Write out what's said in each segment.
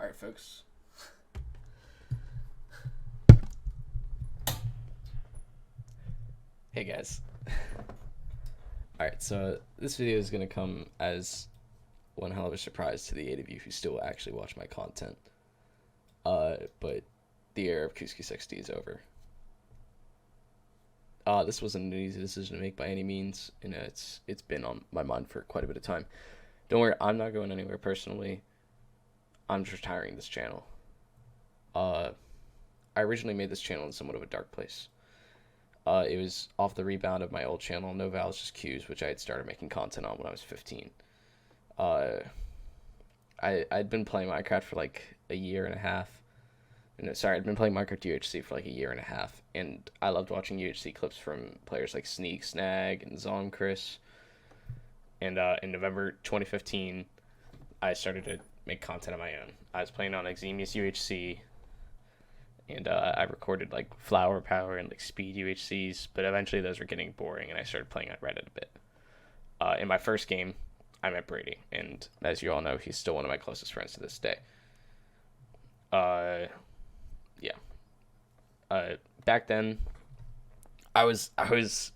All right, folks. Hey guys. All right, so this video is gonna come as one hell of a surprise to the 8 of you who still actually watch my content. But the era of Couscous XD is over. This wasn't an easy decision to make by any means, and it's been on my mind for quite a bit of time. Don't worry, I'm not going anywhere personally. I'm just retiring this channel. I originally made this channel in somewhat of a dark place. It was off the rebound of my old channel, No Vowels Just Q's, which I had started making content on when I was 15. I'd been playing Minecraft for like a year and a half. No, sorry, I'd been playing Minecraft UHC for like a year and a half, and I loved watching UHC clips from players like Sneak, Snag, and Zonkris. And in November 2015, I started to make content on my own. I was playing on Exemius UHC, and I recorded like Flower Power and like Speed UHCs, but eventually those were getting boring, and I started playing on Reddit a bit. In my first game, I met Brady, and as you all know, he's still one of my closest friends to this day. Yeah. Back then, I was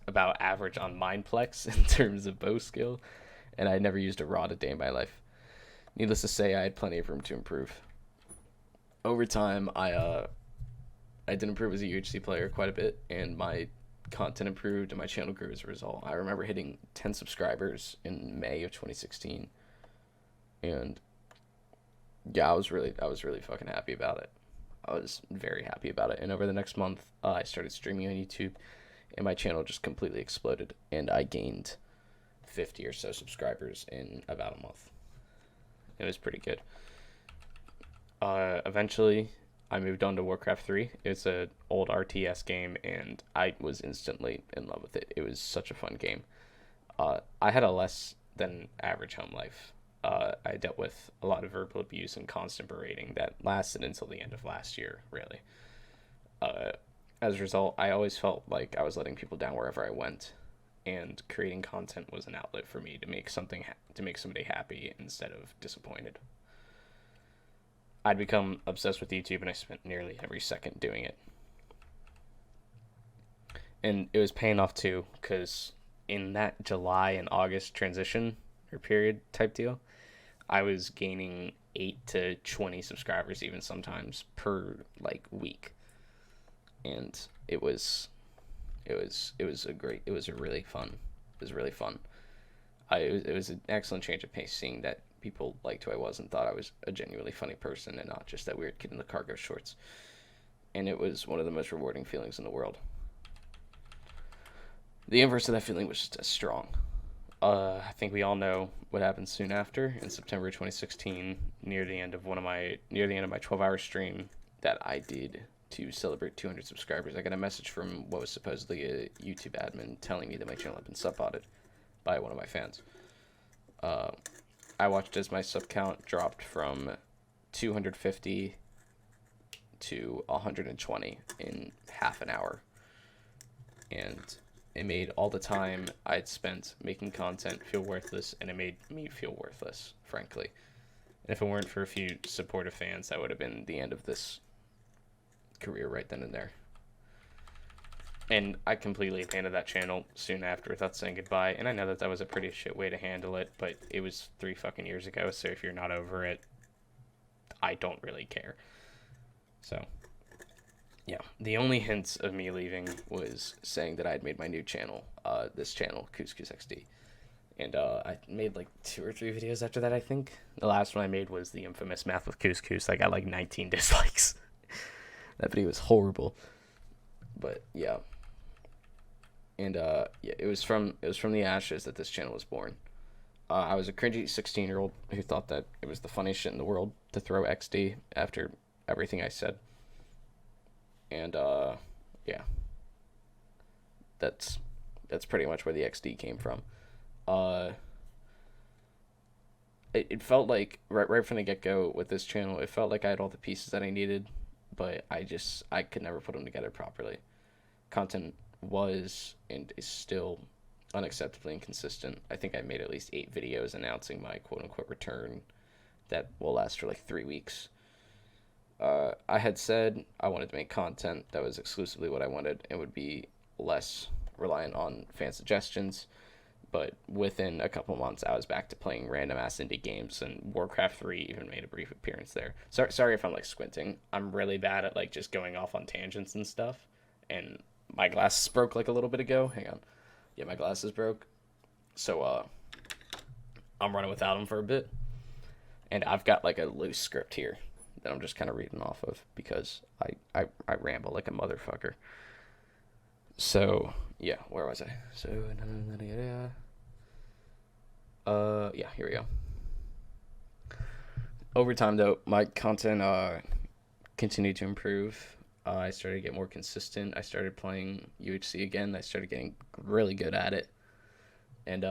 about average on Mindplex in terms of bow skill, and I never used a rod a day in my life. Needless to say, I had plenty of room to improve. Over time, I did improve as a UHC player quite a bit, and my content improved and my channel grew as a result. I remember hitting 10 subscribers in May of 2016, and yeah, I was really fucking happy about it. I was very happy about it. And over the next month, I started streaming on YouTube, and my channel just completely exploded, and I gained 50 or so subscribers in about a month. It was pretty good. Eventually, I moved on to Warcraft 3. It's an old RTS game, and I was instantly in love with it. It was such a fun game. I had a less than average home life. I dealt with a lot of verbal abuse and constant berating that lasted until the end of last year, really. As a result, I always felt like I was letting people down wherever I went, and creating content was an outlet for me to make something to make somebody happy instead of disappointed. I'd become obsessed with YouTube, and I spent nearly every second doing it. And it was paying off too, because in that July and August transition or period type deal, I was gaining 8 to 20 subscribers even sometimes per like week. And it was really fun. It was really fun. It was an excellent change of pace seeing that people liked who I was and thought I was a genuinely funny person and not just that weird kid in the cargo shorts. And it was one of the most rewarding feelings in the world. The inverse of that feeling was just as strong. I think we all know what happened soon after in September 2016, near the end of my 12-hour stream that I did to celebrate 200 subscribers. I got a message from what was supposedly a YouTube admin telling me that my channel had been sub-botted by one of my fans. I watched as my sub count dropped from 250 to 120 in half an hour. And it made all the time I'd spent making content feel worthless, and it made me feel worthless, frankly. And if it weren't for a few supportive fans, that would have been the end of this career right then and there. And I completely abandoned that channel soon after without saying goodbye. And I know that was a pretty shit way to handle it, but it was 3 fucking years ago. So if you're not over it, I don't really care. So, yeah. The only hints of me leaving was saying that I had made my new channel, this channel, Couscous XD. And I made like 2 or 3 videos after that, I think. The last one I made was the infamous Math with Couscous. I got like 19 dislikes. That video was horrible. But, yeah. And yeah, it was from the ashes that this channel was born. I was a cringy 16-year-old who thought that it was the funniest shit in the world to throw XD after everything I said. And yeah, that's pretty much where the XD came from. It felt like right from the get-go with this channel, it felt like I had all the pieces that I needed, but I could never put them together properly. Content was and is still unacceptably inconsistent. I think I made at least 8 videos announcing my quote-unquote return that will last for like 3 weeks. I had said I wanted to make content that was exclusively what I wanted and would be less reliant on fan suggestions. But within a couple months, I was back to playing random ass indie games, and Warcraft 3 even made a brief appearance there. Sorry if I'm like squinting. I'm really bad at like just going off on tangents and stuff. And my glasses broke like a little bit ago. Hang on. Yeah, my glasses broke. So I'm running without them for a bit. And I've got like a loose script here that I'm just kind of reading off of because I ramble like a motherfucker. So yeah, where was I? So yeah, here we go. Over time though, my content continued to improve. I started to get more consistent. I started playing UHC again. I started getting really good at it. And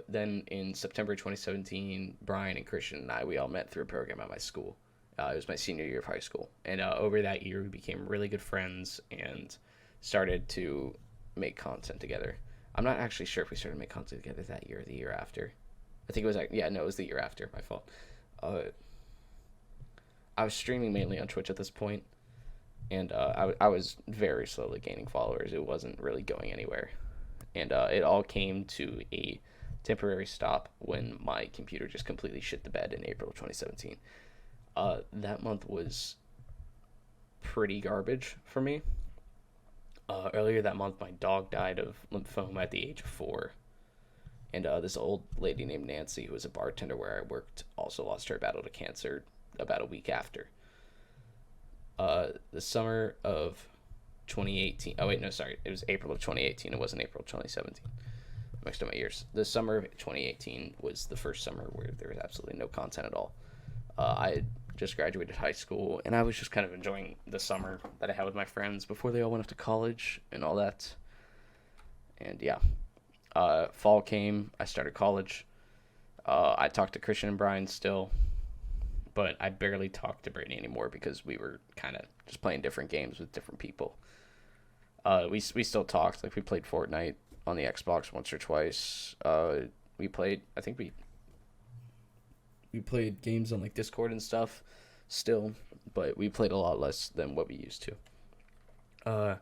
then in September 2017, Brian and Christian and we all met through a program at my school. It was my senior year of high school. And over that year, we became really good friends and started to make content together. I'm not actually sure if we started to make content together that year or the year after. I think it was like, yeah, no, it was the year after. My fault. I was streaming mainly on Twitch at this point, and I was very slowly gaining followers. It wasn't really going anywhere. And it all came to a temporary stop when my computer just completely shit the bed in April of 2017. That month was pretty garbage for me. Earlier that month, my dog died of lymphoma at the age of 4. And this old lady named Nancy, who was a bartender where I worked, also lost her battle to cancer about a week after. The summer of 2018. Oh, wait, no, sorry. It was April of 2018. It wasn't April of 2017. I mixed up my years. The summer of 2018 was the first summer where there was absolutely no content at all. I had just graduated high school, and I was just kind of enjoying the summer that I had with my friends before they all went off to college and all that. And yeah, fall came. I started college. I talked to Christian and Brian still, but I barely talked to Brittany anymore because we were kind of just playing different games with different people. We still talked. Like, we played Fortnite on the Xbox once or twice. We played, I think we played games on like Discord and stuff still, but we played a lot less than what we used to.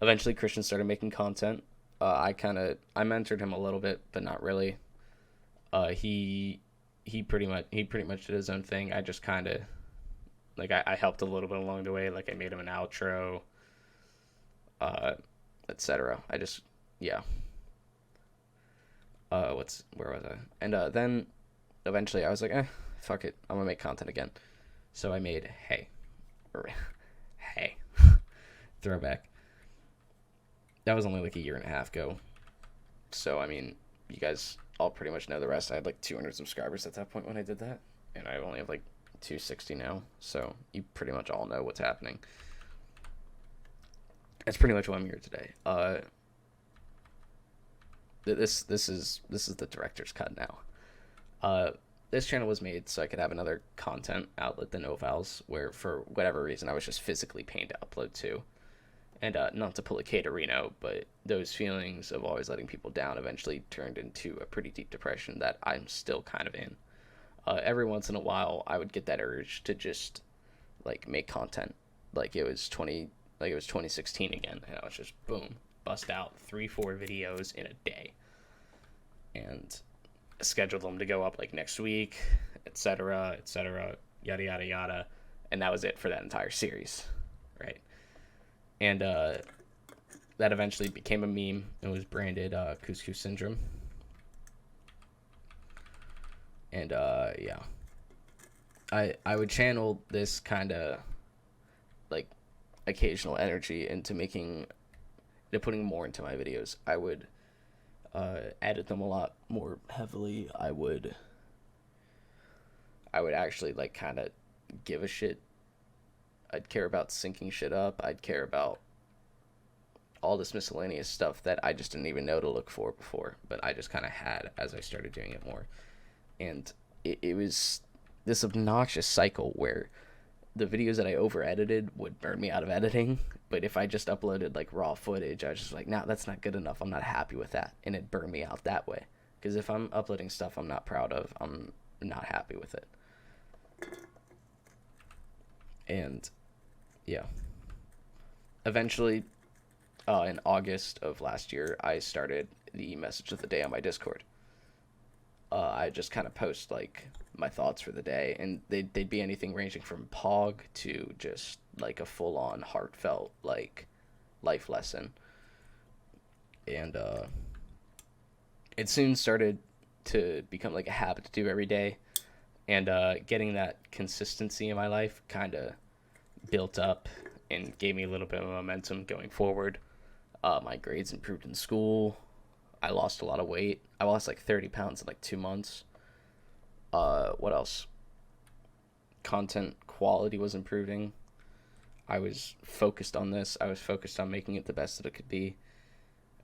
Eventually Christian started making content. I mentored him a little bit, but not really. He pretty much did his own thing. I just kind of like I helped a little bit along the way. Like, I made him an outro, etc. I just, yeah. Where was I? And then eventually I was like, fuck it, I'm gonna make content again. So I made Hey. Throwback. That was only like a year and a half ago. So, I mean, you guys all pretty much know the rest. I had like 200 subscribers at that point when I did that. And I only have like 260 now. So you pretty much all know what's happening. That's pretty much why I'm here today. This is the director's cut now. This channel was made so I could have another content outlet than NoVals, where for whatever reason I was just physically pained to upload to. And not to pull a Caterino, but those feelings of always letting people down eventually turned into a pretty deep depression that I'm still kind of in. Every once in a while, I would get that urge to just like make content, like it was 2016 again, and I was just boom, bust out 3-4 videos in a day, and scheduled them to go up like next week, etc., yada yada yada, and that was it for that entire series, right? And that eventually became a meme. It was branded Couscous Syndrome. And yeah, I would channel this kind of like occasional energy into putting more into my videos. I would edit them a lot more heavily. I would actually like kind of give a shit. I'd care about syncing shit up. I'd care about all this miscellaneous stuff that I just didn't even know to look for before, but I just kind of had as I started doing it more. And it was this obnoxious cycle where the videos that I over edited would burn me out of editing, but if I just uploaded like raw footage, I was just like, nah, that's not good enough. I'm not happy with that. And it burned me out that way. Because if I'm uploading stuff I'm not proud of, I'm not happy with it. And yeah, eventually, in August of last year, I started the message of the day on my Discord. I just kind of post like my thoughts for the day, and they'd be anything ranging from Pog to just like a full on heartfelt like life lesson. And it soon started to become like a habit to do every day, and getting that consistency in my life kind of built up and gave me a little bit of momentum going forward. My grades improved in school. I lost a lot of weight. I lost like 30 pounds in like 2 months. What else? Content quality was improving. I was focused on this. I was focused on making it the best that it could be,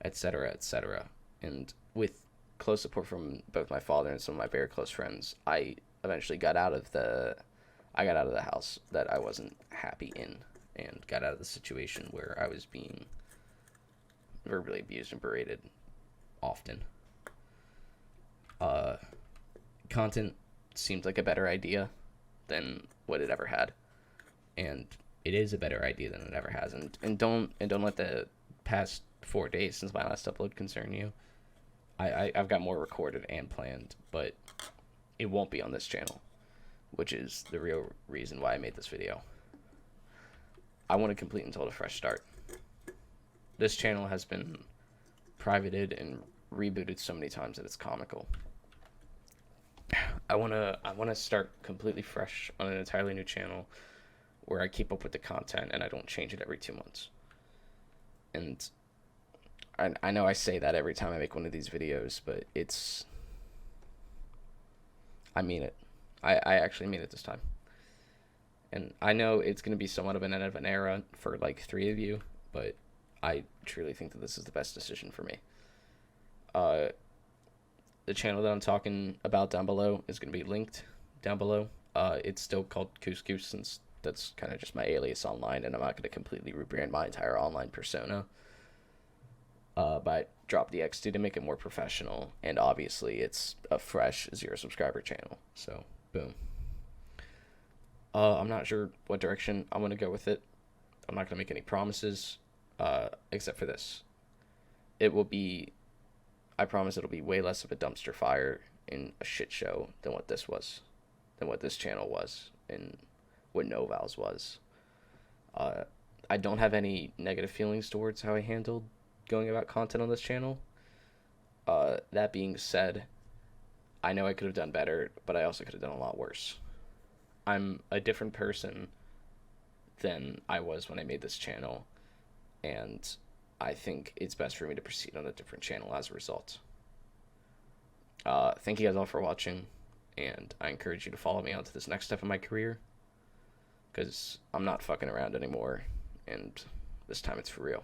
etc., etc. And with close support from both my father and some of my very close friends, I eventually got out of the house that I wasn't happy in, and got out of the situation where I was being verbally abused and berated often. Uh, Content seemed like a better idea than what it ever had, and it is a better idea than it ever has. And don't let the past 4 days since my last upload concern you. I've got more recorded and planned, but it won't be on this channel, which is the real reason why I made this video. I want a complete and total fresh start. This channel has been privated and rebooted so many times that it's comical. I wanna start completely fresh on an entirely new channel where I keep up with the content and I don't change it every 2 months. And I know I say that every time I make one of these videos, but I mean it. I actually mean it this time. And I know it's going to be somewhat of an end of an era for like 3 of you, but I truly think that this is the best decision for me. The channel that I'm talking about down below is going to be linked down below. It's still called Couscous, since that's kind of just my alias online, and I'm not going to completely rebrand my entire online persona. But I dropped the XD to make it more professional, and obviously it's a fresh 0 subscriber channel, so boom. I'm not sure what direction I'm going to go with it. I'm not going to make any promises, except for this. I promise it'll be way less of a dumpster fire in a shit show than what this was, than what this channel was, and what NoVals was. I don't have any negative feelings towards how I handled going about content on this channel. That being said, I know I could have done better, but I also could have done a lot worse. I'm a different person than I was when I made this channel, and I think it's best for me to proceed on a different channel as a result. Thank you guys all for watching, and I encourage you to follow me on to this next step in my career, because I'm not fucking around anymore, and this time it's for real.